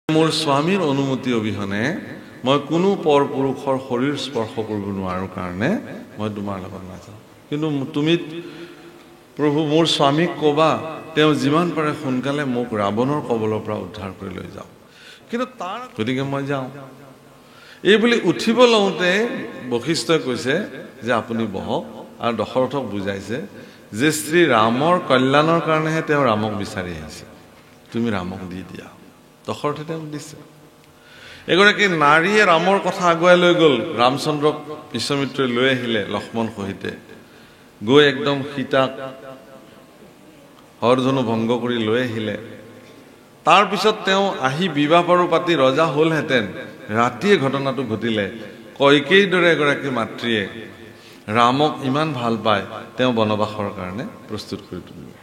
মোৰ স্বামীৰ অনুমতি অবিহনে মই কোনো পৰপুৰুষৰ শৰীৰ স্পৰ্শ কৰিব নোৱাৰো কাৰণে মই তোমাৰ লগত নাযাওঁ। কিন্তু তুমি প্ৰভু মোৰ স্বামীক ক'বা তেওঁ যিমান পাৰে সোনকালে মোক ৰাৱণৰ কবলৰ পৰা উদ্ধাৰ কৰি লৈ যাওক। কিন্তু তাৰ গতিকে মই যাওঁ। এই বুলি উঠিব লওঁতে বশিষ্ঠই কৈছে যে আপুনি বহক, আৰু দশৰথক বুজাইছে যে শ্ৰী ৰামৰ কল্যাণৰ কাৰণেহে তেওঁ ৰামক বিচাৰি আহিছে, তুমি ৰামক দি দিয়া। দশৰথে তেওঁক দিছে। এগৰাকী নাৰীয়ে ৰামৰ কথা আগুৱাই লৈ গ'ল। ৰামচন্দ্ৰক বিশ্বমিত্ৰই লৈ আহিলে লক্ষ্মণ সহিতে, গৈ একদম সীতাক হৰধনু ভংগ কৰি লৈ আহিলে। তাৰ পিছত তেওঁ আহি বিবাহ বাৰু পাতি ৰজা হ'লহেঁতেন, ৰাতিয়ে ঘটনাটো ঘটিলে। কইকেয়ীৰ দৰে এগৰাকী মাতৃয়ে ৰামক ইমান ভাল পায়, তেওঁ বনবাসৰ কাৰণে প্ৰস্তুত কৰি তুলিলে।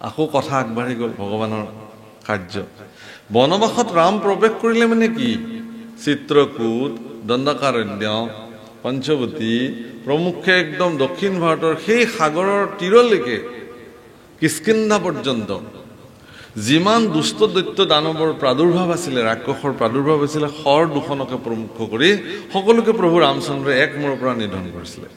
আকৌ কথা আগবাঢ়ি গ'ল ভগৱানৰ কাৰ্য। বনবাসত ৰাম প্ৰৱেশ কৰিলে মানে কি? চিত্ৰকূট, দণ্ডকাৰণ্য, পঞ্চৱতী প্ৰমুখ্যে একদম দক্ষিণ ভাৰতৰ সেই সাগৰৰ তীৰলৈকে কিষ্কিন্ধা পৰ্যন্ত যিমান দুষ্ট দৈত্য দানৱৰ প্ৰাদুৰ্ভাৱ আছিলে, ৰাক্ষসৰ প্ৰাদুৰ্ভাৱ আছিলে, শৰ দুখনকে প্ৰমুখ্য কৰি সকলোকে প্ৰভু ৰামচন্দ্ৰই এক মূৰৰ পৰা নিধন কৰিছিলে।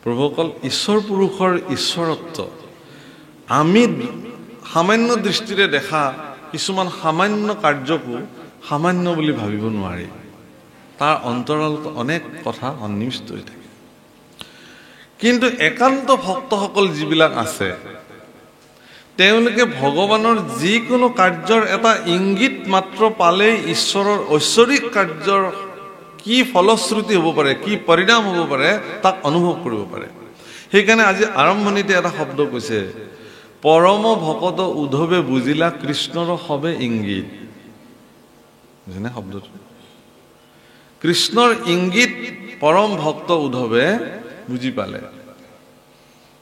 প্ৰভুসকল, ঈশ্বৰ পুৰুষৰ ঈশ্বৰত্ব আমি সামান্য দৃষ্টিৰে দেখা কিছুমান সামান্য কাৰ্যকো সামান্য বুলি ভাবিব নোৱাৰি। তাৰ অন্তৰালত অনেক কথা সন্নিৱিষ্ট হৈ থাকে। কিন্তু একান্ত ভক্তসকল যিবিলাক আছে, তেওঁলোকে ভগৱানৰ যিকোনো কাৰ্যৰ এটা ইংগিত মাত্ৰ পালেই ঈশ্বৰৰ ঐশ্বৰিক কাৰ্যৰ কি ফলশ্ৰুতি হ'ব পাৰে, কি পৰিণাম হ'ব পাৰে, তাক অনুভৱ কৰিব পাৰে। সেইকাৰণে আজি আৰম্ভণিতে এটা শব্দ কৈছে, পৰম ভকত উদ্ধৱে বুজিলা কৃষ্ণৰ সবে ইংগিত। বুজিনে শব্দটো? কৃষ্ণৰ ইংগিত পৰম ভক্ত উদ্ধৱে বুজি পালে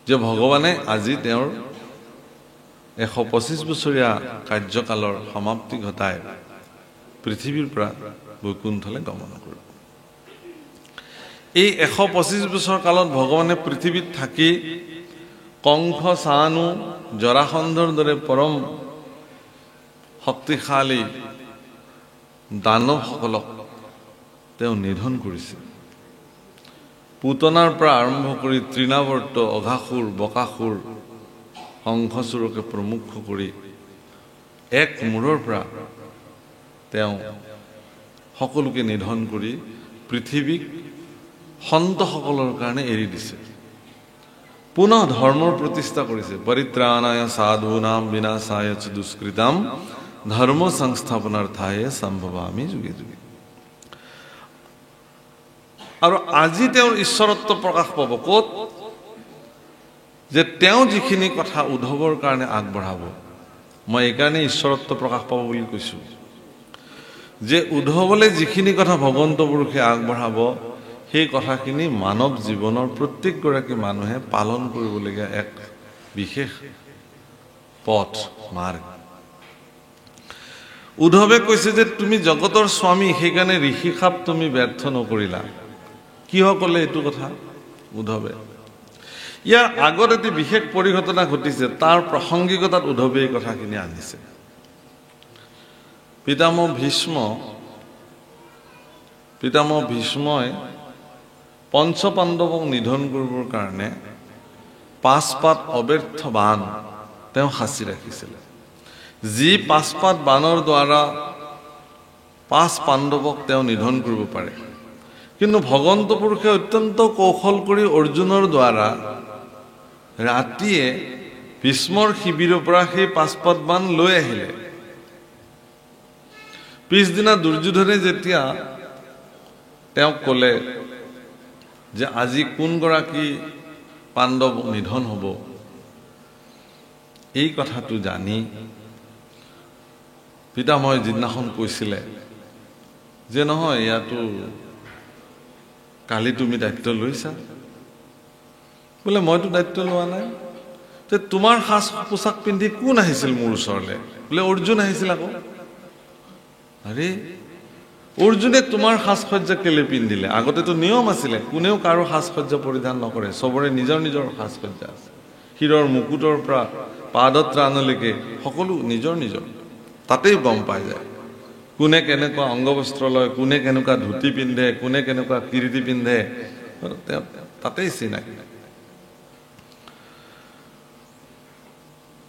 যে ভগৱানে আজি তেওঁৰ 125 বছৰীয়া কাৰ্যকালৰ সমাপ্তি ঘটাই পৃথিৱীৰ পৰা বৈকুণ্ঠলৈ গমন কৰিব। এই 125 বছৰ কালত ভগৱানে পৃথিৱীত থাকি কংস, চানু, জৰাসন্ধৰ দৰে পৰম শক্তিশালী দানৱসকলক তেওঁ নিধন কৰিছে। পুতনাৰ পৰা আৰম্ভ কৰি তৃণাৱৰ্ত, অঘাসুৰ, বকাসুৰ, শংখচূড়কে প্ৰমুখ্য কৰি এক মূৰৰ পৰা তেওঁ সকলোকে নিধন কৰি পৃথিৱীক সন্তসকলৰ কাৰণে এৰি দিছে। পুনঃ ধৰ্মৰ প্ৰতিষ্ঠা কৰিছে। পৰিত্ৰাণায় সাধূনাম বিনাশায় চ দুষ্কৃতাম ধৰ্ম সংস্থাপনাৰ্থায়ে সম্ভৱামি যুগে যুগে। আৰু আজি তেওঁৰ ঈশ্বৰত্ব প্ৰকাশ পাব ক'ত? যে তেওঁ যিখিনি কথা উদ্ধৱৰ কাৰণে আগবঢ়াব। মই এইকাৰণে ঈশ্বৰত্ব প্ৰকাশ পাব বুলি কৈছো যে উদ্ধৱলে যিখিনি কথা ভগৱন্ত পুৰুষে আগবঢ়াব, সেই কথাখিনি মানৱ জীৱনৰ প্ৰত্যেকগৰাকী মানুহে পালন কৰিবলগীয়া এক বিশেষ পথ, মাৰ্গ। উদ্ধৱে কৈছে যে তুমি জগতৰ স্বামী, সেইকাৰণে ঋষিখাপ তুমি ব্যৰ্থ নকৰিলা। কিয় ক'লে এইটো কথা উদ্ধৱে? ইয়াৰ আগত এটি বিশেষ পৰিঘটনা ঘটিছে, তাৰ প্ৰাসংগিকতাত উদ্ধৱে এই কথাখিনি আনিছে। পিতামহ ভীষ্মই পঞ্চপাণ্ডৱক নিধন কৰিবৰ কাৰণে 5 পাত অব্যৰ্থ বাণ তেওঁ সাঁচি ৰাখিছিলে। যি 5 পাত বাণৰ দ্বাৰা 5 পাণ্ডৱক তেওঁ নিধন কৰিব পাৰে। কিন্তু ভগৱন্ত পুৰুষে অত্যন্ত কৌশল কৰি অৰ্জুনৰ দ্বাৰা ৰাতিয়ে ভীষ্মৰ শিবিৰৰ পৰা সেই 5 পাত বাণ লৈ আহিলে। পিছদিনা দুৰ্যোধনে যেতিয়া তেওঁক ক'লে যে আজি কোনগৰাকী পাণ্ডৱ নিধন হ'ব, এই কথাটো জানি পিতামহে যিদিনাখন কৈছিলে যে নহয়, ইয়াতো কালি তুমি দায়িত্ব লৈছা। বোলে মইতো দায়িত্ব লোৱা নাই। তে তোমাৰ সাজ পোছাক পিন্ধি কোন আহিছিল মোৰ ওচৰলৈ? বোলে অৰ্জুন আহিছিল। আকৌ আৰে অৰ্জুনে তোমাৰ সাজ সজ্জা কেলে পিন্ধিলে? আগতেতো নিয়ম আছিলে, কোনেও কাৰো সাজ সজ্জা পৰিধান নকৰে, চবৰে নিজৰ নিজৰ সাজ সজ্জা আছে। শিৰৰ মুকুটৰ পৰা পাদত্ৰাণলৈকে সকলো নিজৰ নিজৰ তাতেই গম পাই যায় কোনে কেনেকুৱা অংগবস্ত্ৰ লয় কোনে কেনেকুৱা ধুতি পিন্ধে কোনে কেনেকুৱা কীৰ্তি পিন্ধে তাতেই চিনাকি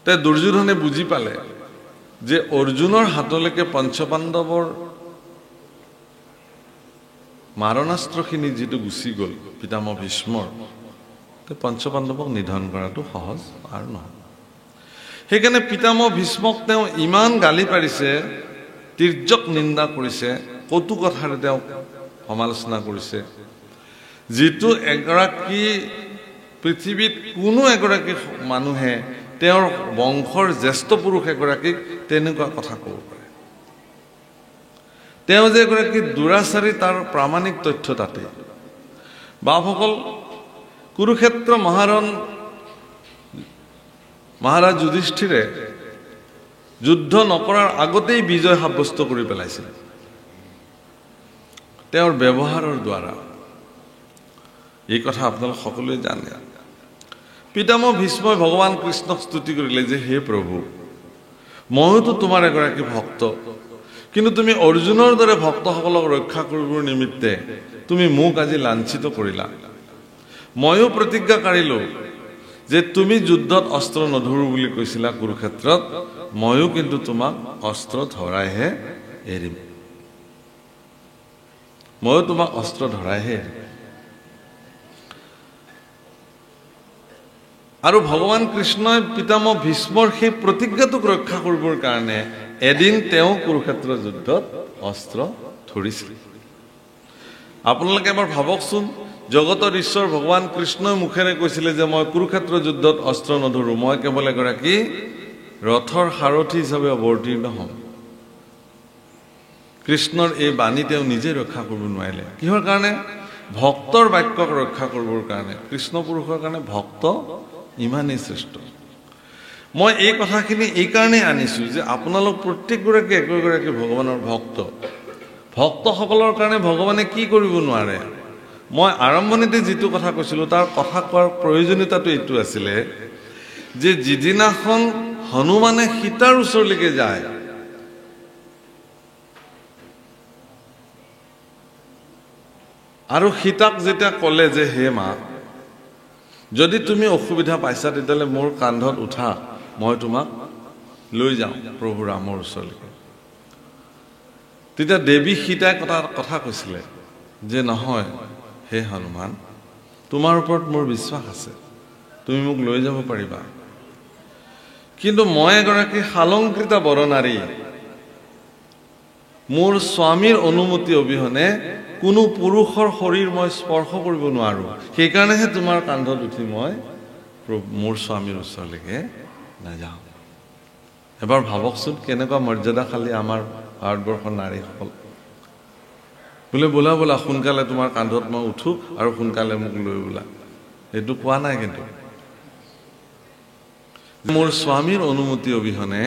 তে দুৰ্যোধনে বুজি পালে যে অৰ্জুনৰ হাতলৈকে পঞ্চপাণ্ডৱৰ মাৰণাস্ত্ৰখিনি যিটো গুচি গ'ল পিতামহ ভীষ্মৰ পঞ্চপাণ্ডৱক নিধন কৰাটো সহজ আৰু নহয় সেইকাৰণে পিতামহ ভীষ্মক তেওঁ ইমান গালি পাৰিছে তিৰ্যক নিন্দা কৰিছে কটু কথাৰে তেওঁ সমালোচনা কৰিছে যিটো এগৰাকী পৃথিৱীত কোনো এগৰাকী মানুহে তেওঁৰ বংশৰ জ্যেষ্ঠ পুৰুষ এগৰাকীক তেনেকুৱা কথা ক'ব পাৰে তেওঁ যে এগৰাকী দুৰাচাৰী তাৰ প্ৰামাণিক তথ্য তাতে বাপসকল কুৰুক্ষেত্ৰ মহাৰণ মহাৰাজ যুধিষ্ঠিৰে যুদ্ধ নকৰাৰ আগতেই বিজয় সাব্যস্ত কৰি পেলাইছিল তেওঁৰ ব্যৱহাৰৰ দ্বাৰা এই কথা আপোনালোক সকলোৱে জানে পিতামহ ভীষ্মই ভগৱান কৃষ্ণক স্তুতি কৰিলে যে হে প্ৰভু মইতো তোমাৰ এগৰাকী ভক্ত কিন্তু তুমি অৰ্জুনৰ দৰে ভক্তসকলক ৰক্ষা কৰিবৰ নিমিত্তে তুমি মোক আজি লাঞ্ছিত কৰিলা ময়ো প্ৰতিজ্ঞা কৰিলো যে তুমি যুদ্ধত অস্ত্ৰ নধৰো বুলি কৈছিলা কুৰুক্ষেত্ৰত ময়ো কিন্তু তোমাক অস্ত্ৰ ধৰাইহে এৰিম ময়ো তোমাক অস্ত্ৰ ধৰাইহে এৰিম আৰু ভগৱান কৃষ্ণই পিতামহ ভীষ্মৰ সেই প্ৰতিজ্ঞাটোক ৰক্ষা কৰিবৰ কাৰণে এদিন তেওঁ কুৰুক্ষেত্ৰ যুদ্ধত অস্ত্ৰ ধৰিছিল আপোনালোকে এবাৰ ভাবকচোন জগতৰ ঈশ্বৰ ভগৱান কৃষ্ণই মুখেৰে কৈছিলে যে মই কুৰুক্ষেত্ৰ যুদ্ধত অস্ত্ৰ নধৰো মই কেৱল এগৰাকী ৰথৰ সাৰথি হিচাপে অৱতীৰ্ণ হ'ম কৃষ্ণৰ এই বাণী তেওঁ নিজে ৰক্ষা কৰিব নোৱাৰিলে কিহৰ কাৰণে ভক্তৰ বাক্যক ৰক্ষা কৰিবৰ কাৰণে কৃষ্ণ পুৰুষৰ কাৰণে ভক্ত ইমানেই শ্ৰেষ্ঠ মই এই কথাখিনি এই কাৰণেই আনিছো যে আপোনালোক প্ৰত্যেকগৰাকী একোগৰাকী ভগৱানৰ ভক্ত ভক্তসকলৰ কাৰণে ভগৱানে কি কৰিব নোৱাৰে মই আৰম্ভণিতে যিটো কথা কৈছিলো তাৰ কথা কোৱাৰ প্ৰয়োজনীয়তাটো এইটো আছিলে যে যিদিনাখন হনুমানে সীতাৰ ওচৰলৈকে যায় আৰু সীতাক যেতিয়া ক'লে যে হে মা যদি তুমি অসুবিধা পাইছা তেতিয়াহ'লে মোৰ কান্ধত উঠা মই তোমাক লৈ যাওঁ প্ৰভু ৰামৰ ওচৰলৈকে তেতিয়া দেৱী সীতাই কথা কৈছিলে যে নহয় হে হনুমান তোমাৰ ওপৰত মোৰ বিশ্বাস আছে তুমি মোক লৈ যাব পাৰিবা কিন্তু মই এগৰাকী শালংকৃতা বৰনাৰী মোৰ স্বামীৰ অনুমতি অবিহনে কোনো পুৰুষৰ শৰীৰ মই স্পৰ্শ কৰিব নোৱাৰো সেইকাৰণেহে তোমাৰ কান্ধত উঠি মই মোৰ স্বামীৰ ওচৰলৈকে নাযাওঁ এবাৰ ভাবকচোন কেনেকুৱা মৰ্যাদাশালী আমাৰ ভাৰতবৰ্ষৰ নাৰীসকল বোলে বোলা বোলা সোনকালে তোমাৰ কান্ধত মই উঠো আৰু সোনকালে মোক লৈ বোলা এইটো কোৱা নাই কিন্তু মোৰ স্বামীৰ অনুমতি অবিহনে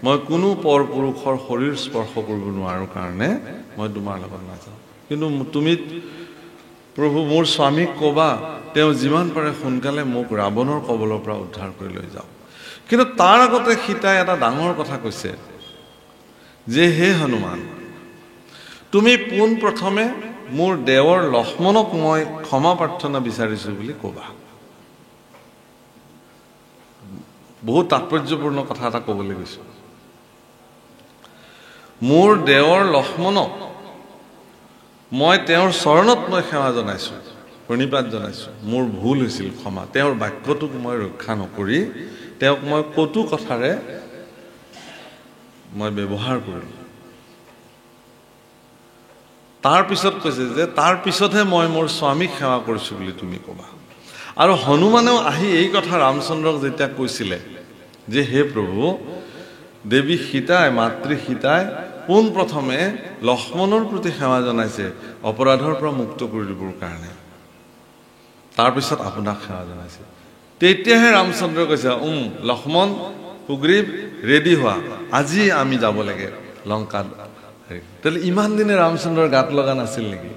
মই কোনো পৰ পুৰুষৰ শৰীৰ স্পৰ্শ কৰিব নোৱাৰো কাৰণে মই তোমাৰ লগত নাযাওঁ কিন্তু তুমি প্ৰভু মোৰ স্বামীক ক'বা তেওঁ যিমান পাৰে সোনকালে মোক ৰাৱণৰ কবলৰ পৰা উদ্ধাৰ কৰি লৈ যাওক কিন্তু তাৰ আগতে সীতাই এটা ডাঙৰ কথা কৈছে যে হে হনুমান তুমি পোন প্ৰথমে মোৰ দেৱৰ লক্ষ্মণক মই ক্ষমা প্ৰাৰ্থনা বিচাৰিছো বুলি ক'বা বহুত তাৎপৰ্যপূৰ্ণ কথা এটা ক'বলৈ গৈছো মোৰ দেৱৰ লক্ষ্মণক মই তেওঁৰ চৰণত মই সেৱা জনাইছো প্ৰণিপাত জনাইছো মোৰ ভুল হৈছিল ক্ষমা তেওঁৰ বাক্যটোক মই ৰক্ষা নকৰি তেওঁক মই কটু কথাৰে মই ব্যৱহাৰ কৰিলো তাৰ পিছত কৈছে যে তাৰ পিছতহে মই মোৰ স্বামীক সেৱা কৰিছো বুলি তুমি ক'বা আৰু হনুমানেও আহি এই কথা ৰামচন্দ্ৰক যেতিয়া কৈছিলে যে হে প্ৰভু দেৱী সীতাই মাতৃ সীতাই পোন প্ৰথমে লক্ষ্মণৰ প্ৰতি সেৱা জনাইছে অপৰাধৰ পৰা মুক্ত কৰি দিবৰ কাৰণে তাৰপিছত আপোনাক সেৱা জনাইছে তেতিয়াহে ৰামচন্দ্ৰই কৈছে লক্ষ্মণ সুগ্ৰীৱ ৰেডি হোৱা আজি আমি যাব লাগে লংকাত তাহলে ইমান দিনে ৰামচন্দ্ৰৰ গাত লগা নাছিল নেকি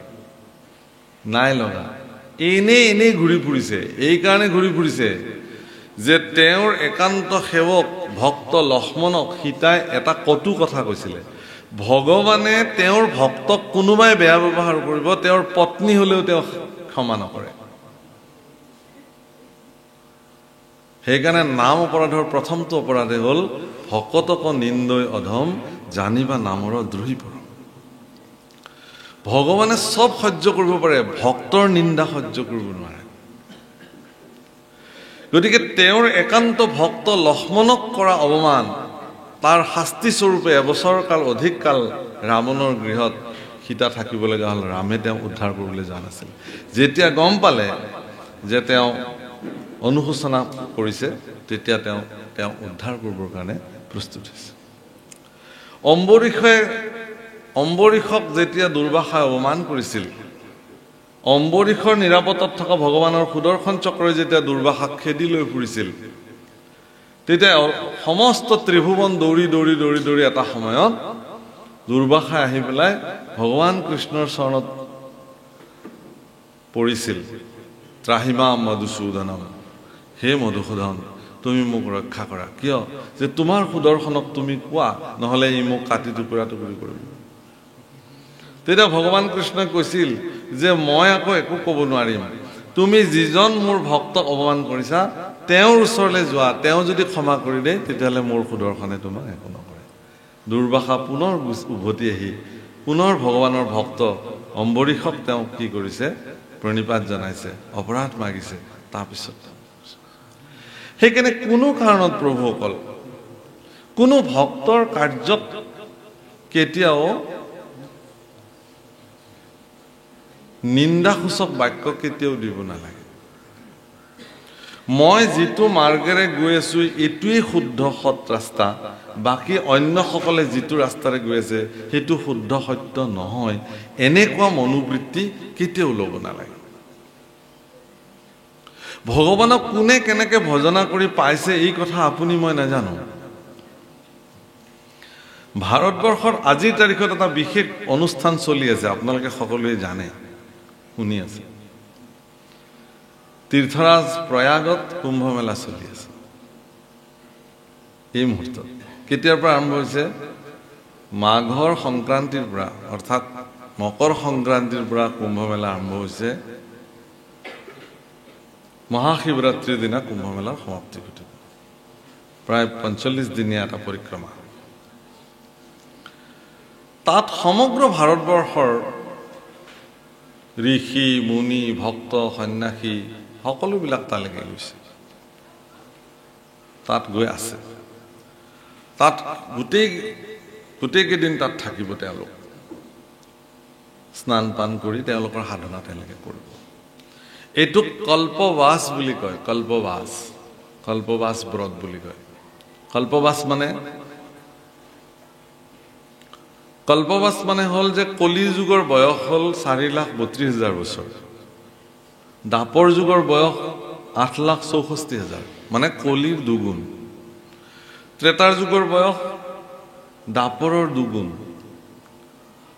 নাই লগা এনেই ঘূৰি ফুৰিছে এই কাৰণে ঘূৰি ফুৰিছে যে তেওঁৰ একান্ত সেৱক ভক্ত লক্ষ্মণক সীতাই এটা কটু কথা কৈছিলে, ভগৱানে তেওঁৰ ভক্তক কোনোবাই বেয়া ব্যৱহাৰ কৰিব, তেওঁৰ পত্নী হলেও তেওঁ ক্ষমা নকৰে। সেইকাৰণে নাম অপৰাধৰ প্ৰথমটো অপৰাধে হ'ল ভকতক নিন্দয় অধম, জানিবা নামৰ দ্ৰোহী পৰম। ভগৱানে চব সহ্য কৰিব পাৰে, ভক্তৰ নিন্দা সহ্য কৰিব নোৱাৰে। গতিকে তেওঁৰ একান্ত ভক্ত লক্ষ্মণক কৰা অপমান, তাৰ শাস্তি স্বৰূপে এবছৰ কাল অধিক কাল ৰাৱণৰ গৃহত সীতা থাকিব লগা হ'ল। ৰামে তেওঁক উদ্ধাৰ কৰিবলৈ যোৱা নাছিল। যেতিয়া গম পালে যে তেওঁ অনুশোচনা কৰিছে, তেতিয়া তেওঁ উদ্ধাৰ কৰিবৰ কাৰণে প্ৰস্তুত হৈছে। অম্বৰীষক যেতিয়া দুৰ্বাসাই অপমান কৰিছিল, অম্বৰীষৰ নিৰাপত্তাত থকা ভগৱানৰ সুদৰ্শন চক্ৰই যেতিয়া দুৰ্বাসাক খেদি লৈ ফুৰিছিল, তেতিয়া সমস্ত ত্ৰিভুৱন দৌৰি দৌৰি দৌৰি দৌৰি এটা সময়ত দুৰ্বাসাই আহি পেলাই ভগৱান কৃষ্ণৰ চৰণত পৰিছিল। ত্ৰাহিমা মধুসূদনম, হে মধুসূদন তুমি মোক ৰক্ষা কৰা, কিয় যে তোমাৰ সুদৰ্শনক তুমি কোৱা, নহলে ই মোক কাটি টুকুৰা টুকুৰি কৰিব। তেতিয়া ভগৱান কৃষ্ণই কৈছিল যে মই আকৌ একো ক'ব নোৱাৰিম, তুমি যিজন মোৰ ভক্তক অপমান কৰিছা তেওঁৰ ওচৰলৈ যোৱা, তেওঁ যদি ক্ষমা কৰি দিয়ে তেতিয়াহ'লে মোৰ সুদৰ্শনে তোমাক একো নকৰে। দুৰ্বাসা পুনৰ উভতি আহি পুনৰ ভগৱানৰ ভক্ত অম্বৰীষক তেওঁ কি কৰিছে, প্ৰণিপাত জনাইছে, অপৰাধ মাগিছে। তাৰপিছত সেইকাৰণে কোনো কাৰণত প্ৰভুসকল কোনো ভক্তৰ কাৰ্যক কেতিয়াও নিন্দাসূচক বাক্য কেতিয়াও দিব নালাগে। মই যিটো মাৰ্গেৰে গৈ আছো এইটোৱেই শুদ্ধ সৎ ৰাস্তা, বাকী অন্যসকলে যিটো ৰাস্তাৰে গৈ আছে সেইটো শুদ্ধ সত্য নহয়, এনেকুৱা মনোবৃত্তি কেতিয়াও ল'ব নালাগে। ভগৱানক কোনে কেনেকে ভজনা কৰি পাইছে এই কথা আপুনি মই নাজানো। ভাৰতবৰ্ষত আজিৰ তাৰিখত এটা বিশেষ অনুষ্ঠান চলি আছে, আপোনালোকে সকলোৱে জানে, শুনি আছে। তীৰ্থৰাজ প্ৰয়াগত কুম্ভ মেলা চলি আছে এই মুহূৰ্তত। কেতিয়াৰ পৰা আৰম্ভ হৈছে? মাঘৰ সংক্ৰান্তিৰ পৰা, অৰ্থাৎ মকৰ সংক্ৰান্তিৰ পৰা কুম্ভ মেলা আৰম্ভ হৈছে। মহাশিৱৰাত্ৰিৰ দিনা কুম্ভ মেলাৰ সমাপ্তি ঘটিব। প্ৰায় ৪৫ দিনীয়া এটা পৰিক্ৰমা। তাত সমগ্ৰ ভাৰতবৰ্ষৰ ঋষি মুনি ভক্ত সন্যাসী সকলোবিলাক তালৈকে গৈছে, তাত গৈ আছে। তাত গোটেইকেইদিন তাত থাকিব তেওঁলোক, স্নান পান কৰি তেওঁলোকৰ সাধনা তেওঁলোকে কৰিব। এইটোক কল্পবাস বুলি কয়, কল্পবাস ব্ৰত বুলি কয়। কল্পবাস মানে হ'ল যে কলি যুগৰ বয়স হ'ল ৪,৩২,০০০ বছৰ, দাপৰ যুগৰ বয়স ৮,৬৪,০০০, মানে কলিৰ দুগুণ। ত্ৰেতাৰ যুগৰ বয়স দাপৰৰ দুগুণ,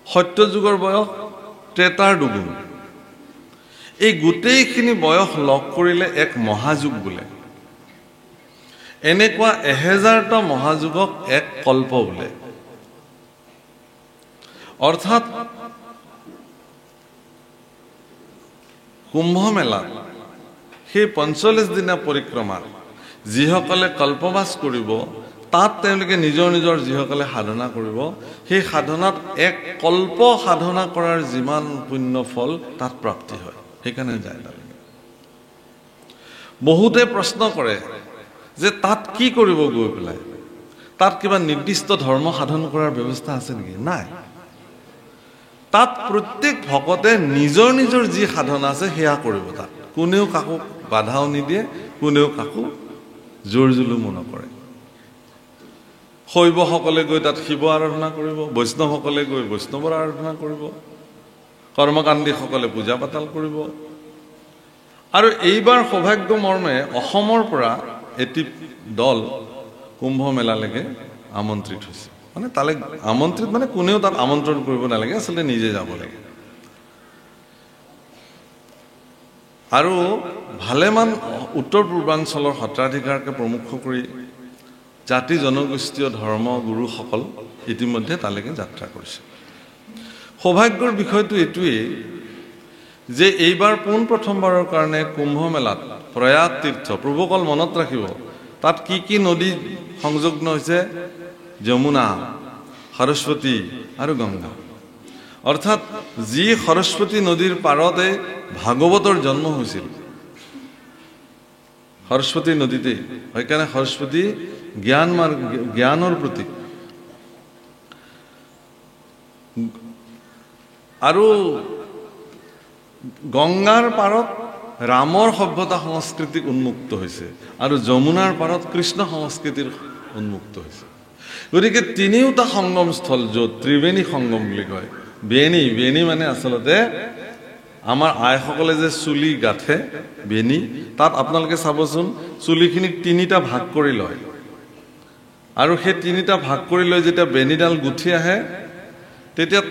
সত্য যুগৰ বয়স ত্ৰেতাৰ দুগুণ। এই গোটেইখিনি বয়স লগ কৰিলে এক মহাযুগ বোলে। এনেকুৱা ১০০০টা মহাযুগক এক কল্প বোলে। অৰ্থাৎ কুম্ভ মেলা সেই ৪৫ দিনীয়া পৰিক্ৰমাত যিসকলে কল্পবাস কৰিব, তাত তেওঁলোকে নিজৰ নিজৰ যিসকলে সাধনা কৰিব, সেই সাধনাত এক কল্প সাধনা কৰাৰ যিমান পুণ্য ফল তাত প্ৰাপ্তি হয়, সেইকাৰণে যায় তালৈকে। বহুতে প্ৰশ্ন কৰে যে তাত কি কৰিব গৈ পেলাই, তাত কিবা নিৰ্দিষ্ট ধৰ্ম সাধন কৰাৰ ব্যৱস্থা আছে নেকি? নাই। তাত প্ৰত্যেক ভকতে নিজৰ নিজৰ যি সাধনা আছে সেয়া কৰিব। তাত কোনেও কাকো বাধাও নিদিয়ে, কোনেও কাকো জোৰ জুলুমো নকৰে। শৈৱসকলে গৈ তাত শিৱ আৰাধনা কৰিব, বৈষ্ণৱসকলে গৈ বৈষ্ণৱৰ আৰাধনা কৰিব, কৰ্মকাণ্ডীসকলে পূজা পাতাল কৰিব। আৰু এইবাৰ সৌভাগ্য মৰ্মে অসমৰ পৰা এটি দল কুম্ভ মেলালৈকে আমন্ত্ৰিত হৈছে। মানে তালৈ আমন্ত্ৰিত মানে কোনেও তাত আমন্ত্ৰণ কৰিব নালাগে, আচলতে নিজে যাব লাগে। আৰু ভালেমান উত্তৰ পূৰ্বাঞ্চলৰ সত্ৰাধিকাৰকে প্ৰমুখ কৰি জাতি জনগোষ্ঠীয় ধৰ্ম গুৰুসকল ইতিমধ্যে তালৈকে যাত্ৰা কৰিছে। সৌভাগ্যৰ বিষয়টো এইটোৱেই যে এইবাৰ পোনপ্ৰথমবাৰৰ কাৰণে কুম্ভ মেলাত প্ৰয়াগ তীৰ্থ প্ৰভুসকল মনত ৰাখিব, তাত কি কি নদী সংযুক্ত হৈছে? যমুনা, সৰস্বতী আৰু গংগা। অৰ্থাৎ যি সৰস্বতী নদীৰ পাৰতে ভাগৱতৰ জন্ম হৈছিল, সৰস্বতী নদীতে, সেইকাৰণে সৰস্বতী জ্ঞানৰ প্ৰতীক। আৰু গংগাৰ পাৰত ৰামৰ সভ্যতা সংস্কৃতি উন্মুক্ত হৈছে আৰু যমুনাৰ পাৰত কৃষ্ণ সংস্কৃতিৰ উন্মুক্ত হৈছে। গতিকে তিনিওটা সংগমস্থল য'ত ত্ৰিবেণী সংগম বুলি কয়। বেণী মানে আচলতে আমাৰ আইসকলে যে চুলি গাঁঠে বেণী, তাত আপোনালোকে চাবচোন চুলিখিনিক তিনিটা ভাগ কৰি লয় আৰু সেই তিনিটা ভাগ কৰি লৈ যেতিয়া বেণীডাল গুঠি আহে তেতিয়া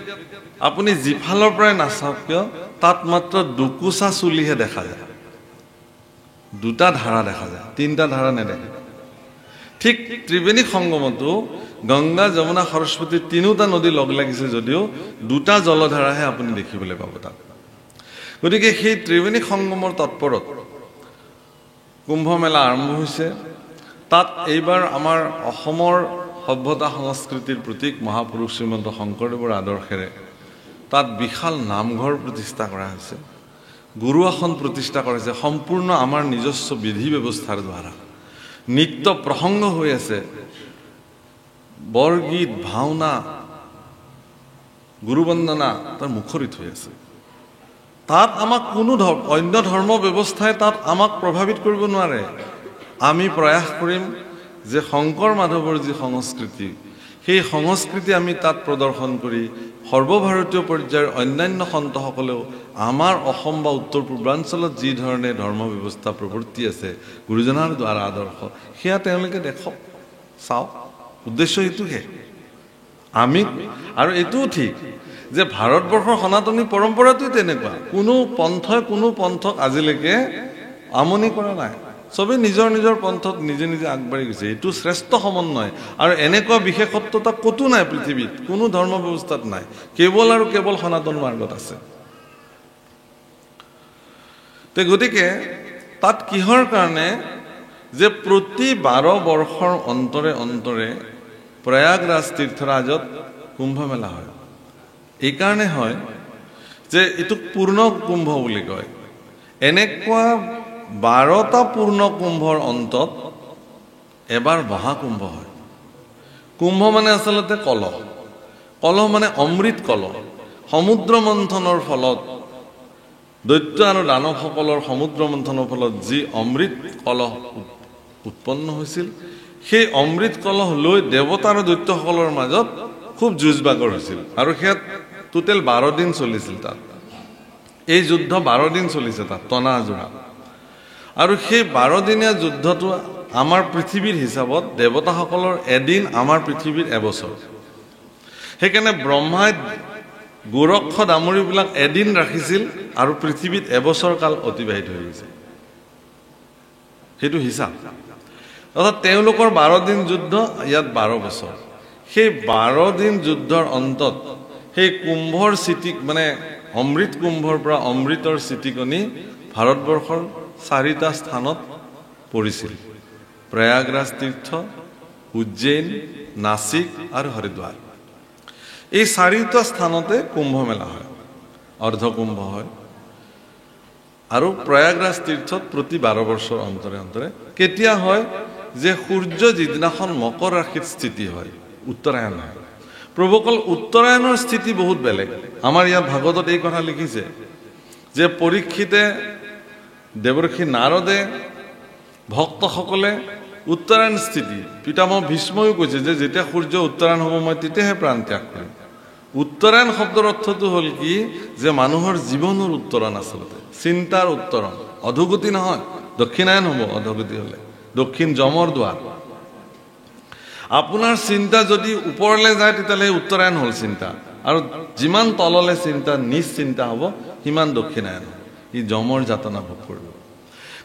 আপুনি যিফালৰ পৰাই নাচাওক কিয় তাত মাত্ৰ দুকোচা চুলিহে দেখা যায়, দুটা ধাৰা দেখা যায়, তিনিটা ধাৰা নেদেখে। ঠিক ত্ৰিবেণী সংগমতো গংগা যমুনা সৰস্বতী তিনিওটা নদী লগ লাগিছে যদিও দুটা জলধাৰাহে আপুনি দেখিবলৈ পাব তাত। গতিকে সেই ত্ৰিবেণী সংগমৰ তৎপৰত কুম্ভ মেলা আৰম্ভ হৈছে। তাত এইবাৰ আমাৰ অসমৰ সভ্যতা সংস্কৃতিৰ প্ৰতীক মহাপুৰুষ শ্ৰীমন্ত শংকৰদেৱৰ আদৰ্শেৰে তাত বিশাল নামঘৰ প্ৰতিষ্ঠা কৰা হৈছে, গুৰু আসন প্ৰতিষ্ঠা কৰা হৈছে, সম্পূৰ্ণ আমাৰ নিজস্ব বিধি ব্যৱস্থাৰ দ্বাৰা। নিত্য প্ৰসংগ হৈ আছে, বৰগীত, ভাওনা, গুৰুবন্দনা তাৰ মুখৰিত হৈ আছে। তাত আমাক কোনো অন্য ধৰ্ম ব্যৱস্থাই তাত আমাক প্ৰভাৱিত কৰিব নোৱাৰে। আমি প্ৰয়াস কৰিম যে শংকৰ মাধৱৰ যি সংস্কৃতি, সেই সংস্কৃতি আমি তাত প্ৰদৰ্শন কৰি সৰ্বভাৰতীয় পৰ্যায়ৰ অন্যান্য সন্তসকলেও আমাৰ অসম বা উত্তৰ পূৰ্বাঞ্চলত যি ধৰণে ধৰ্ম ব্যৱস্থা প্ৰৱৰ্তি আছে গুৰুজনাৰ দ্বাৰা আদৰ্শ, সেয়া তেওঁলোকে দেখক, চাওক। উদ্দেশ্য এইটোহে। আমি আৰু এইটোও ঠিক যে ভাৰতবৰ্ষৰ সনাতনী পৰম্পৰাটোৱে তেনেকুৱা, কোনো পন্থক আজিলৈকে আমনি কৰা নাই। চবেই নিজৰ নিজৰ পন্থত নিজে নিজে আগবাঢ়ি গৈছে। এইটো শ্ৰেষ্ঠ সমন্বয় আৰু এনেকুৱা বিশেষত্বতা ক'তো নাই পৃথিৱীত, কোনো ধৰ্ম ব্যৱস্থাত নাই, কেৱল আৰু কেৱল সনাতন মাৰ্গত আছে। গতিকে তাত কিহৰ কাৰণে যে প্ৰতি 12 বৰ্ষৰ অন্তৰে অন্তৰে প্ৰয়াগৰাজ তীৰ্থৰাজত কুম্ভ মেলা হয়। এইকাৰণে হয় যে এইটোক পূৰ্ণ কুম্ভ বুলি কয়। এনেকুৱা 12টা পূৰ্ণ কুম্ভৰ অন্তত এবাৰ মহাকুম্ভ হয়। কুম্ভ মানে আচলতে কলহ মানে অমৃত কলহ। সমুদ্ৰ মন্থনৰ ফলত দৈত্য আৰু দানৱসকলৰ সমুদ্ৰ মন্থনৰ ফলত যি অমৃত কলহ উৎপন্ন হৈছিল, সেই অমৃত কলহ লৈ দেৱতা আৰু দৈত্যসকলৰ মাজত খুব যুঁজ বাগৰ হৈছিল আৰু সেয়া টোটেল 12 দিন চলিছিল। তাত এই যুদ্ধ 12 দিন চলিছে তাত টনা আজোৰা। আৰু সেই 12 দিনীয়া যুদ্ধটো আমাৰ পৃথিৱীৰ হিচাপত দেৱতাসকলৰ এদিন, আমাৰ পৃথিৱীৰ এবছৰ। সেইকাৰণে ব্ৰহ্মাই গোৰক্ষ দামৰীবিলাক এদিন ৰাখিছিল আৰু পৃথিৱীত এবছৰ কাল অতিবাহিত হৈ গৈছে। সেইটো হিচাপ। অৰ্থাৎ তেওঁলোকৰ 12 দিন যুদ্ধ, ইয়াত 12 বছৰ। সেই 12 দিন যুদ্ধৰ অন্তত সেই কুম্ভৰ চিটি, মানে অমৃত কুম্ভৰ পৰা অমৃতৰ চিটিকনি ভাৰতবৰ্ষৰ 4টা স্থানত পৰিছিল: প্ৰয়াগৰাজ তীৰ্থ, উজ্জয়ন, নাসিক আৰু হৰিদ্বাৰ। এই 4টা স্থানতে কুম্ভ মেলা হয়, অৰ্ধকুম্ভ হয়। আৰু প্ৰয়াগৰাজ তীৰ্থত প্ৰতি 12 বছৰ অন্তৰে অন্তৰে কেতিয়া হয় যে সূৰ্য যিদিনাখন মকৰ ৰাশিত স্থিতি হয়, উত্তৰায়ণ হয়। প্ৰভুসকল উত্তৰায়ণৰ স্থিতি বহুত বেলেগ। আমাৰ ইয়াত ভাগৱতত এই কথা লিখিছে যে পৰীক্ষিতে, দেৱৰ্ষি নাৰদে, ভক্তসকলে উত্তৰায়ণ স্থিতি, পিতামহ ভীষ্ময়ো কৈছে যে যেতিয়া সূৰ্য উত্তৰায়ণ হ'ব মই তেতিয়াহে প্ৰাণ ত্যাগ কৰিম। উত্তৰায়ণ শব্দৰ অৰ্থটো হ'ল কি যে মানুহৰ জীৱনৰ উত্তৰণ, আচলতে চিন্তাৰ উত্তৰণ, অধোগতি নহয়। দক্ষিণায়ন হ'ব অধোগতি হ'লে, দক্ষিণ যমৰ দুৱাৰ। আপোনাৰ চিন্তা যদি ওপৰলৈ যায় তেতিয়াহ'লে উত্তৰায়ণ হ'ল চিন্তা, আৰু যিমান তললৈ চিন্তা নিজ চিন্তা হ'ব সিমান দক্ষিণায়ন। ই যমৰ যাতনা ভোগ কৰিব।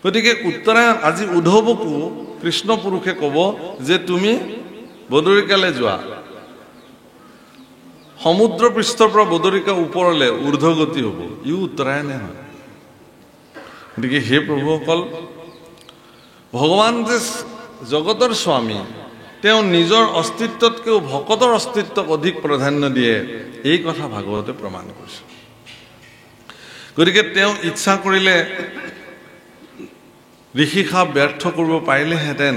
গতিকে উত্তৰায়ণ আজি উদ্ধৱকো কৃষ্ণ পুৰুষে ক'ব যে তুমি বদৰিকালৈ যোৱা, সমুদ্ৰ পৃষ্ঠৰ পৰা বদৰিকা ওপৰলৈ ঊৰ্ধ্বগতি হ'ব, ইও উত্তৰায়ণে হয়। গতিকে হে প্ৰভুসকল, ভগৱান যে জগতৰ স্বামী, তেওঁ নিজৰ অস্তিত্বতকৈও ভকতৰ অস্তিত্বক অধিক প্ৰাধান্য দিয়ে, এই কথা ভাগৱতে প্ৰমাণ কৰিছে। গতিকে তেওঁ ইচ্ছা কৰিলে ঋষিসাপ ব্যৰ্থ কৰিব পাৰিলেহেঁতেন,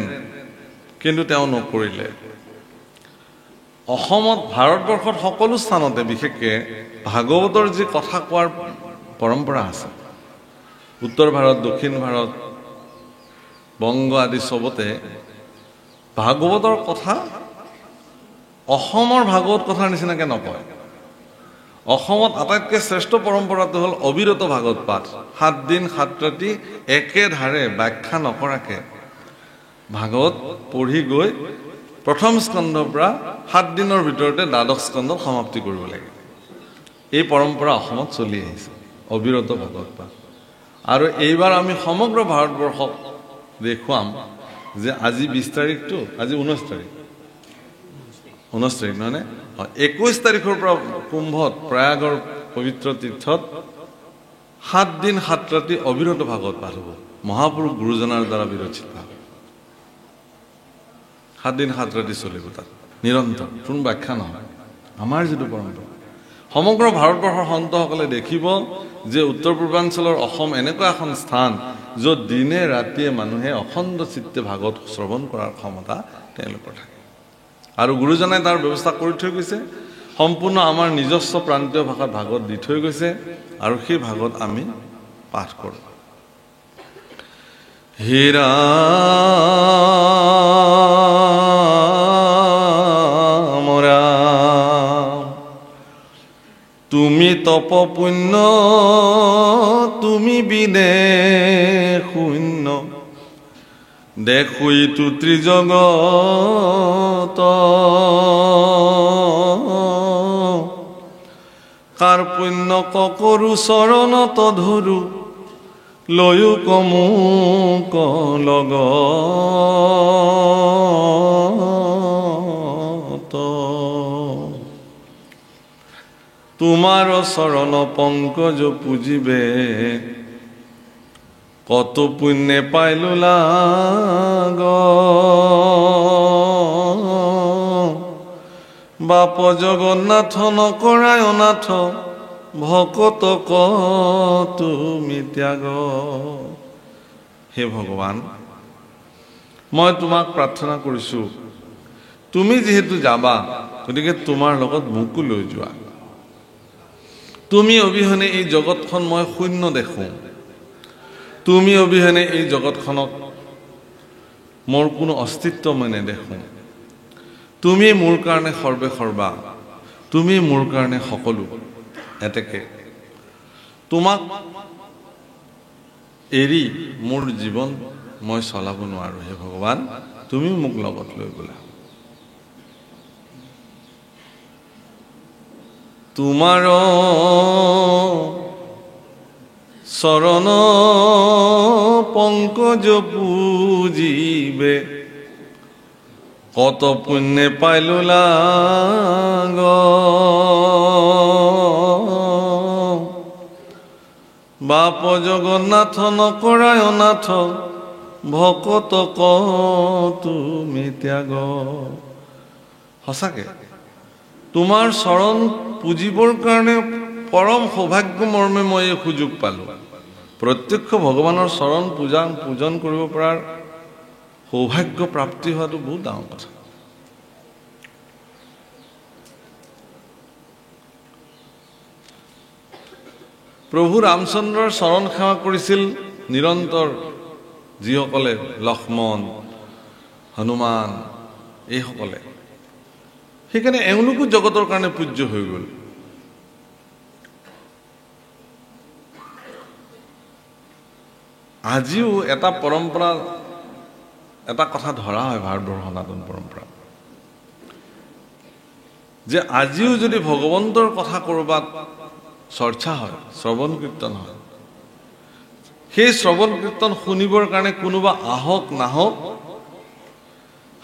কিন্তু তেওঁ নকৰিলে। অসমত, ভাৰতবৰ্ষত সকলো স্থানতে বিশেষকৈ ভাগৱতৰ যি কথা কোৱাৰ পৰম্পৰা আছে, উত্তৰ ভাৰত, দক্ষিণ ভাৰত, বংগ আদি চবতে ভাগৱতৰ কথা অসমৰ ভাগৱত কথাৰ নিচিনাকৈ নকয়। অসমত আটাইতকৈ শ্ৰেষ্ঠ পৰম্পৰাটো হ'ল অবিৰত ভাগৱত পাঠ। 7 দিন 7 ৰাতি একেধাৰে ব্যাখ্যা নকৰাকৈ ভাগৱত পঢ়ি গৈ প্ৰথম স্কন্ধৰ পৰা 7 দিনৰ ভিতৰতে দ্বাদশ স্কন্ধত সমাপ্তি কৰিব লাগে। এই পৰম্পৰা অসমত চলি আহিছে, অবিৰত ভাগৱত পাঠ। আৰু এইবাৰ আমি সমগ্ৰ ভাৰতবৰ্ষক দেখুৱাম যে আজি 20 তাৰিখটো, আজি 19 তাৰিখ, 19 তাৰিখ নহয়নে? 21 তাৰিখৰ পৰা কুম্ভত, প্ৰয়াগৰ পবিত্ৰ তীৰ্থত 7 দিন 7 ৰাতি অবিৰত ভাগৱত পাঠ হ'ব, মহাপুৰুষ গুৰুজনাৰ দ্বাৰা বিৰচিত। 7 দিন 7 ৰাতি চলিব, তাত নিৰন্তৰ, কোনো ব্যাখ্যা নহয়। আমাৰ যিটো পৰম্পৰা, সমগ্ৰ ভাৰতবৰ্ষৰ সন্তসকলে দেখিব যে উত্তৰ পূৰ্বাঞ্চলৰ অসম এনেকুৱা এখন স্থান য'ত দিনে ৰাতিয়ে মানুহে অখণ্ড চিত্তে ভাগৱত শ্ৰৱণ কৰাৰ ক্ষমতা তেওঁলোকৰ থাকে। আৰু গুৰুজনাই তাৰ ব্যৱস্থা কৰি থৈ গৈছে, সম্পূৰ্ণ আমাৰ নিজস্ব প্ৰান্তীয় ভাষাত ভাগৱত দি থৈ গৈছে, আৰু সেই ভাগৱত আমি পাঠ কৰোঁ। হীৰা তুমি তপ পুণ্য, তুমি বিনে শূন্য, দেখুই তু ত্ৰিজগত, কাৰ পুণ্য ককৰু চৰণত ধৰু, লৈও কমুক লগত। তোমাৰ চৰণ পংকজ পুজিবে, কত পুণ্যে পাইলো লাগ, বাপ জগন্নাথ নকৰায় অনাথ, ভকত ক তুমি ত্যাগ। হে ভগৱান, মই তোমাক প্ৰাৰ্থনা কৰিছো, তুমি যিহেতু যাবা, গতিকে তোমাৰ লগত মোকো লৈ যোৱা। তুমি অবিহনে এই জগতখন মই শূন্য দেখোঁ, তুমি অবিহনে এই জগতখনক মোৰ কোনো অস্তিত্ব মই নেদেখোঁ। তুমি মোৰ কাৰণে সৰ্বে সৰ্বা, তুমি মোৰ কাৰণে সকলো। এতেকে তোমাক এৰি মোৰ জীৱন মই চলাব নোৱাৰো। হে ভগৱান, তুমি মোক লগত লৈ গ'লা। তোমাৰ চৰণ পংকজ পুজিবে, কত পুণ্যে পাইলো লাগ, বাপ জগন্নাথ নকৰায় অনাথ, ভকত ক তুমি ত্যাগ। সঁচাকে তোমাৰ চৰণ পুজিবৰ কাৰণে পৰম সৌভাগ্য মৰ্মে মই এই সুযোগ পালোঁ। প্ৰত্যক্ষ ভগৱানৰ চৰণ পূজন কৰিব পৰাৰ সৌভাগ্য প্ৰাপ্তি হোৱাটো বহুত ডাঙৰ কথা। প্ৰভু ৰামচন্দ্ৰৰ চৰণ সেৱা কৰিছিল নিৰন্তৰ যিসকলে, লক্ষ্মণ, হনুমান, এইসকলে। সেইকাৰণে এওঁলোকো জগতৰ কাৰণে পূজ্য হৈ গ'ল। আজিও এটা পৰম্পৰা, এটা কথা ধৰা হয় ভাৰতবৰ্ষৰ সনাতন পৰম্পৰা, যে আজিও যদি ভগৱন্তৰ কথা ক'ৰবাত চৰ্চা হয়, শ্ৰৱণ কীৰ্তন হয়, সেই শ্ৰৱণ কীৰ্তন শুনিবৰ কাৰণে কোনোবা আহক নাহক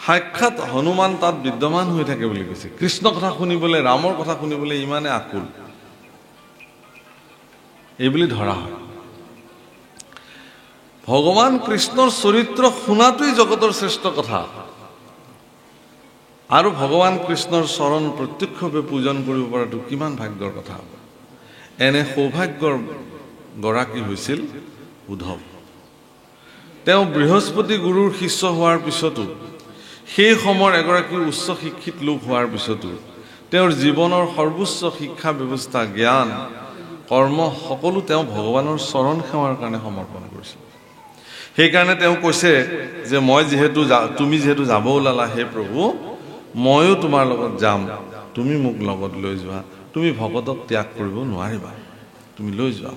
সাক্ষাৎ হনুমান তাত বিদ্যমান হৈ থাকে বুলি কৈছে। কৃষ্ণ কথা শুনিবলৈ, ৰামৰ কথা শুনিবলৈ ইমানে আকুল এইবুলি ধৰা হয়। ভগৱান কৃষ্ণৰ চৰিত্ৰ শুনাটোই জগতৰ শ্ৰেষ্ঠ কথা, আৰু ভগৱান কৃষ্ণৰ চৰণ প্ৰত্যক্ষভাৱে পূজন কৰিব পৰাটো কিমান ভাগ্যৰ কথা হ'ব। এনে সৌভাগ্যৰ গৰাকী হৈছিল উদ্ধৱ। তেওঁ বৃহস্পতি গুৰুৰ শিষ্য হোৱাৰ পিছতো, সেই সময়ৰ এগৰাকী উচ্চ শিক্ষিত লোক হোৱাৰ পিছতো তেওঁৰ জীৱনৰ সৰ্বোচ্চ শিক্ষা ব্যৱস্থা, জ্ঞান, কৰ্ম সকলো তেওঁ ভগৱানৰ চৰণ সেৱাৰ কাৰণে সমৰ্পণ কৰিছিল। সেইকাৰণে তেওঁ কৈছে যে তুমি যিহেতু যাব ওলালা, হে প্ৰভু ময়ো তোমাৰ লগত যাম, তুমি মোক লগত লৈ যোৱা, তুমি ভকতক ত্যাগ কৰিব নোৱাৰিবা, তুমি লৈ যোৱা।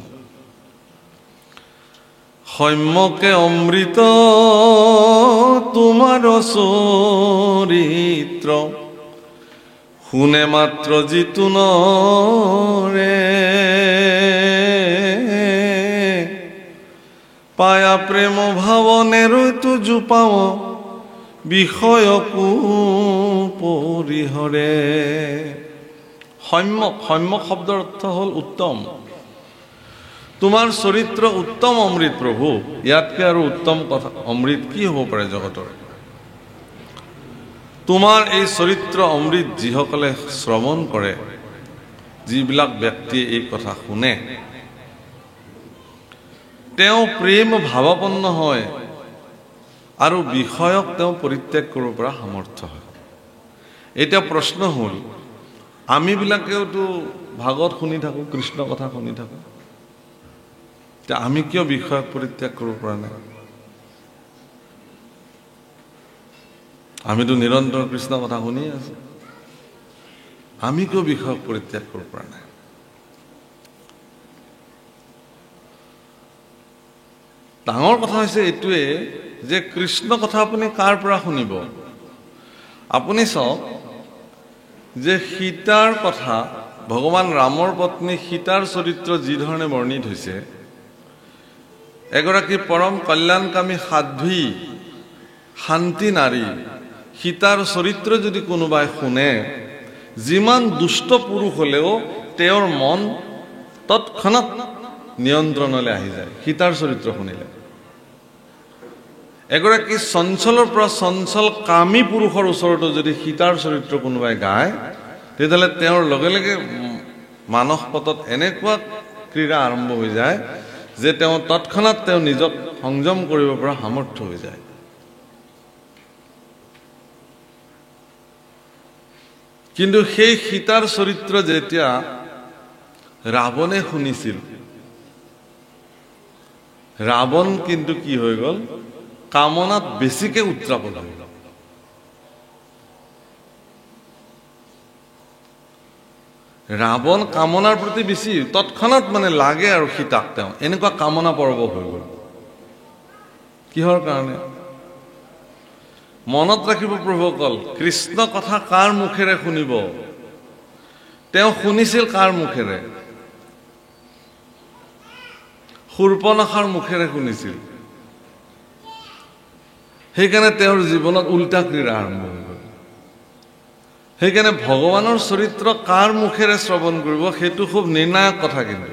সম্যকে অমৃত তোমাৰ চৰিত্ৰ, শুনে মাত্ৰ যিটো নৰে, পায়া প্ৰেম ভাৱনেৰৈতো জোপাও বিষয়কো পৰিহৰে। সম্যক শব্দৰ অৰ্থ হ'ল উত্তম। তোমাৰ চৰিত্ৰ উত্তম অমৃত প্ৰভু, ইয়াতকে আৰু উত্তম কথা অমৃত কি হ'ব পাৰে জগতৰ। তোমাৰ এই চৰিত্ৰ অমৃত যিসকলে শ্ৰৱণ কৰে, যিবিলাক ব্যক্তিয়ে এই কথা শুনে, তেওঁ প্ৰেম ভাৱাপন্ন হয় আৰু বিষয়ক তেওঁ পৰিত্যাগ কৰিব পৰা সামৰ্থ্য হয়। এতিয়া প্ৰশ্ন হ'ল, আমিবিলাকেওতো ভাগৱত শুনি থাকোঁ, কৃষ্ণ কথা শুনি থাকোঁ, এতিয়া আমি কিয় বিষয়ক পৰিত্যাগ কৰিব পৰা নাই? আমিতো নিৰন্তৰ কৃষ্ণ কথা শুনি আছো, আমি কিয় বিষয়ক পৰিত্যাগ কৰিব পৰা নাই? ডাঙৰ কথা হৈছে এইটোৱে যে কৃষ্ণ কথা আপুনি কাৰ পৰা শুনিব? আপুনি চাওক যে সীতাৰ কথা, ভগৱান ৰামৰ পত্নী সীতাৰ চৰিত্ৰ যি ধৰণে বৰ্ণিত হৈছে, এগৰাকী পৰম কল্যাণকামী সাধ্বী শান্তি নাৰী সীতাৰ চৰিত্ৰ যদি কোনোবাই শুনে, যিমান দুষ্ট পুৰুষ হ'লেও তেওঁৰ মন তৎক্ষণাৎ নিয়ন্ত্ৰণলৈ আহি যায় সীতাৰ চৰিত্ৰ শুনিলে। এগৰাকী চঞ্চলৰ পৰা চঞ্চল কামী পুৰুষৰ ওচৰতো যদি সীতাৰ চৰিত্ৰ কোনোবাই গায়, তেতিয়াহ'লে তেওঁৰ লগে লগে মানস পটত এনেকুৱা ক্ৰীড়া আৰম্ভ হৈ যায় যে তেওঁ তৎক্ষণাৎ তেওঁ নিজক সংযম কৰিব পৰা সামৰ্থ্য হৈ যায়। কিন্তু সেই সীতাৰ চৰিত্ৰ যেতিয়া ৰাৱণে শুনিছিল, ৰাৱণ কিন্তু কি হৈ গ'ল, কামনাত বেছিকে উত্ৰাপল হৈ গ'ল। ৰাৱণ কামনাৰ প্ৰতি বেছি তৎক্ষণাৎ মানে লাগে আৰু সীতাক তেওঁ এনেকুৱা কামনা পৰব হৈ গ'ল। কিহৰ কাৰণে? মনত ৰাখিব প্ৰভুসকল, কৃষ্ণ কথা কাৰ মুখেৰে শুনিব? তেওঁ শুনিছিল কাৰ মুখেৰে? শূৰ্পণখাৰ মুখেৰে শুনিছিল। সেইকাৰণে তেওঁৰ জীৱনত উল্টা ক্ৰীড়া আৰম্ভ হৈ গ'ল। সেইকাৰণে ভগৱানৰ চৰিত্ৰ কাৰ মুখেৰে শ্ৰৱণ কৰিব সেইটো খুব নিৰ্ণায়ক কথা। কিন্তু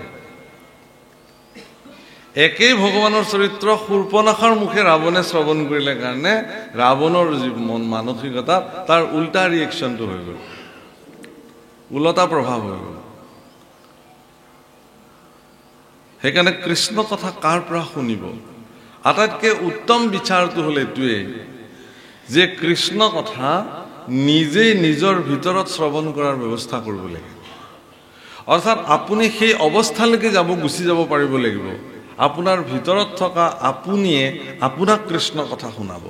একেই ভগৱানৰ চৰিত্ৰ শূৰ্পণখাৰ মুখে ৰাৱণে শ্ৰৱণ কৰিলে কাৰণে ৰাৱণৰ মন মানসিকতা তাৰ উল্টা ৰিয়েকশ্যনটো হৈ গ'ল, উলটা প্ৰভাৱ হৈ গ'ল। সেইকাৰণে কৃষ্ণ কথা কাৰ পৰা শুনিব? আটাইতকৈ উত্তম বিচাৰটো হ'ল এইটোৱে যে কৃষ্ণ কথা নিজেই নিজৰ ভিতৰত শ্ৰৱণ কৰাৰ ব্যৱস্থা কৰিব লাগিব। অৰ্থাৎ আপুনি সেই অৱস্থালৈকে গুচি যাব পাৰিব লাগিব, আপোনাৰ ভিতৰত থকা আপুনিয়ে আপোনাক কৃষ্ণ কথা শুনাব।